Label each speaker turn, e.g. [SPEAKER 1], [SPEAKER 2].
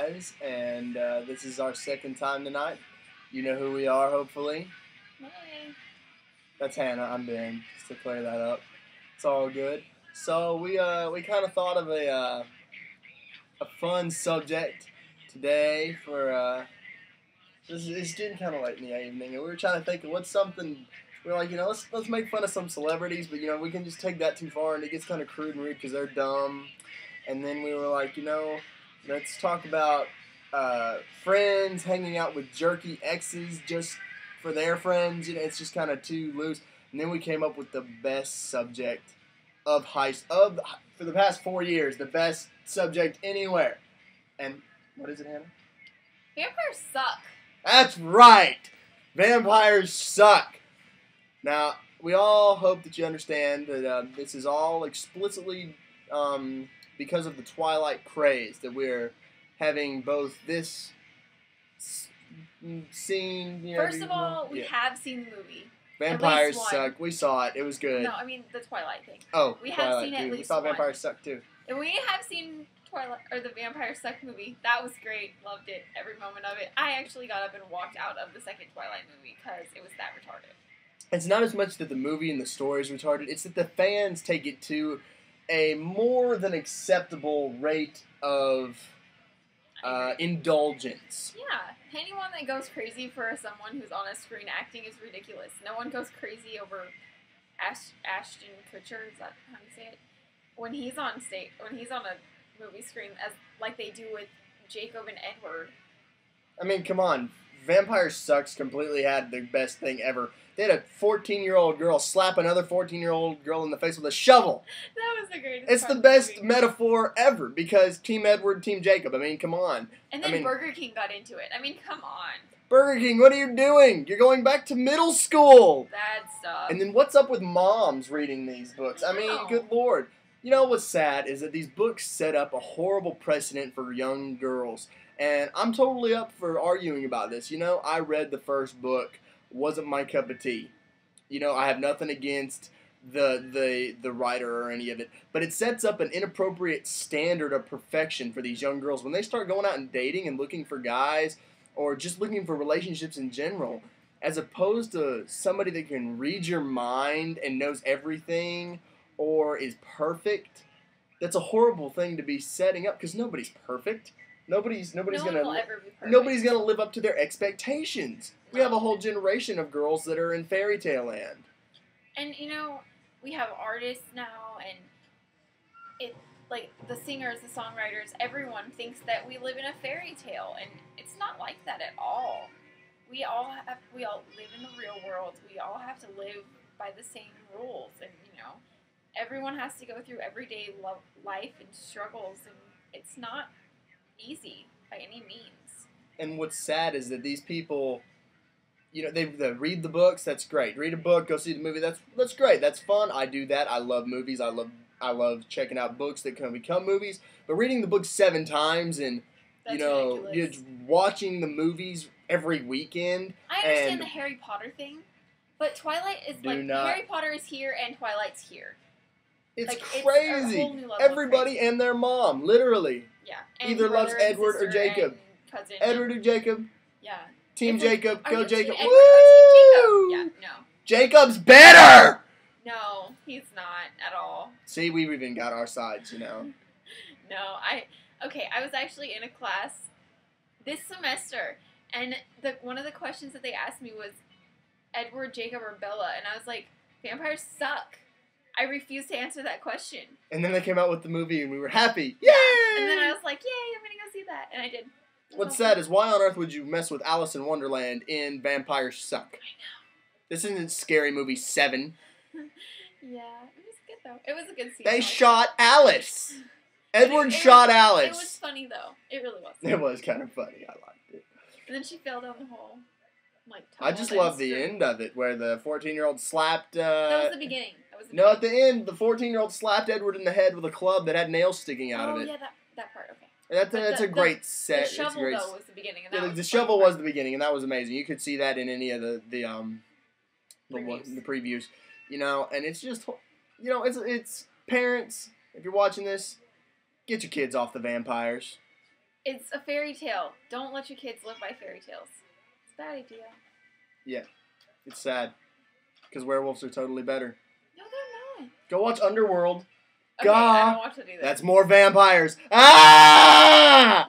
[SPEAKER 1] guys, and this is our second time tonight. You know who we are, hopefully.
[SPEAKER 2] Hey.
[SPEAKER 1] That's Hannah. I'm Ben. Just to clear that up, it's all good. So we kind of thought of a fun subject today for it's getting kind of late in the evening, and we were trying to think of what's something. We're like, let's make fun of some celebrities, but we can just take that too far, and it gets kind of crude and rude because they're dumb. And then we were like, let's talk about friends hanging out with jerky exes just for their friends. It's just kind of too loose. And then we came up with the best subject for the past 4 years, the best subject anywhere. And what is it, Hannah?
[SPEAKER 2] Vampires suck.
[SPEAKER 1] That's right. Vampires suck. Now, we all hope that you understand that this is all explicitly because of the Twilight craze, that we're having both this scene.
[SPEAKER 2] First of all, we have seen the movie.
[SPEAKER 1] Vampires suck. We saw it. It was good.
[SPEAKER 2] No, I mean the Twilight thing.
[SPEAKER 1] Oh,
[SPEAKER 2] we
[SPEAKER 1] Twilight,
[SPEAKER 2] have seen at least
[SPEAKER 1] we saw
[SPEAKER 2] one.
[SPEAKER 1] Vampires suck too.
[SPEAKER 2] And we have seen Twilight or the Vampire Suck movie. That was great. Loved it. Every moment of it. I actually got up and walked out of the second Twilight movie because it was that retarded. It's
[SPEAKER 1] not as much that the movie and the story is retarded. It's that the fans take it to a more than acceptable rate of indulgence.
[SPEAKER 2] Yeah. Anyone that goes crazy for someone who's on a screen acting is ridiculous. No one goes crazy over Ashton Kutcher. Is that how you say it? When he's on a movie screen, as like they do with Jacob and Edward.
[SPEAKER 1] I mean, come on. Vampires Sucks completely had the best thing ever. They had a 14-year-old girl slap another 14-year-old girl in the face with a shovel.
[SPEAKER 2] That was the greatest.
[SPEAKER 1] It's the best metaphor ever because Team Edward, Team Jacob. I mean, come on.
[SPEAKER 2] And then Burger King got into it. I mean, come on.
[SPEAKER 1] Burger King, what are you doing? You're going back to middle school.
[SPEAKER 2] Bad stuff.
[SPEAKER 1] And then what's up with moms reading these books? I mean, good Lord. You know what's sad is that these books set up a horrible precedent for young girls. And I'm totally up for arguing about this. I read the first book. Wasn't my cup of tea. I have nothing against the writer or any of it. But it sets up an inappropriate standard of perfection for these young girls. When they start going out and dating and looking for guys or just looking for relationships in general, as opposed to somebody that can read your mind and knows everything or is perfect, that's a horrible thing to be setting up because nobody's perfect. Nobody's
[SPEAKER 2] gonna
[SPEAKER 1] live up to their expectations. We have a whole generation of girls that are in fairy tale land.
[SPEAKER 2] And we have artists now, and the singers, the songwriters, everyone thinks that we live in a fairy tale, and it's not like that at all. We all live in the real world. We all have to live by the same rules, and everyone has to go through everyday life and struggles, and it's not easy by any means.
[SPEAKER 1] And what's sad is that these people, they read the books. That's great. Read a book, go see the movie. That's great. That's fun. I do that. I love movies. I love checking out books that can become movies. But reading the book 7 times and you're watching the movies every weekend.
[SPEAKER 2] I understand the Harry Potter thing, but Twilight is Harry Potter is here and Twilight's here.
[SPEAKER 1] It's crazy. Everybody and their mom, literally.
[SPEAKER 2] Yeah.
[SPEAKER 1] Either loves Edward or Jacob. Edward or Jacob.
[SPEAKER 2] Yeah.
[SPEAKER 1] Team Jacob, go Jacob.
[SPEAKER 2] Woo! Team Jacob? Yeah, no.
[SPEAKER 1] Jacob's better!
[SPEAKER 2] No, he's not at all.
[SPEAKER 1] See, we've even got our sides,
[SPEAKER 2] No, I was actually in a class this semester, and one of the questions that they asked me was Edward, Jacob, or Bella, and I was like, vampires suck. I refused to answer that question. And
[SPEAKER 1] then they came out with the movie, and we were happy. Yay!
[SPEAKER 2] And then I was like, yay, I'm going to go see that. And I did.
[SPEAKER 1] What's sad is, why on earth would you mess with Alice in Wonderland in Vampires Suck?
[SPEAKER 2] I know.
[SPEAKER 1] This isn't Scary Movie 7.
[SPEAKER 2] Yeah, it was good, though. It was a good scene.
[SPEAKER 1] They shot Alice! Edward shot Alice!
[SPEAKER 2] It was funny, though. It really was.
[SPEAKER 1] It was kind of funny. I liked it.
[SPEAKER 2] And then she fell down the hole.
[SPEAKER 1] I just love the end of it, where the 14-year-old slapped...
[SPEAKER 2] that was the beginning.
[SPEAKER 1] No, at the end, the 14-year-old slapped Edward in the head with a club that had nails sticking out of it.
[SPEAKER 2] Oh, yeah, that part, okay.
[SPEAKER 1] That's a great set.
[SPEAKER 2] The shovel, though, was the beginning. And
[SPEAKER 1] the shovel was the beginning, and that was amazing. You could see that in any of the previews. And it's just, it's parents, if you're watching this, get your kids off the vampires.
[SPEAKER 2] It's a fairy tale. Don't let your kids live by fairy tales. It's a bad idea.
[SPEAKER 1] Yeah. It's sad. Because werewolves are totally better.
[SPEAKER 2] No, they're not.
[SPEAKER 1] Go watch Underworld.
[SPEAKER 2] Okay, I
[SPEAKER 1] God.
[SPEAKER 2] don't watch it either.
[SPEAKER 1] That's more vampires. Ah!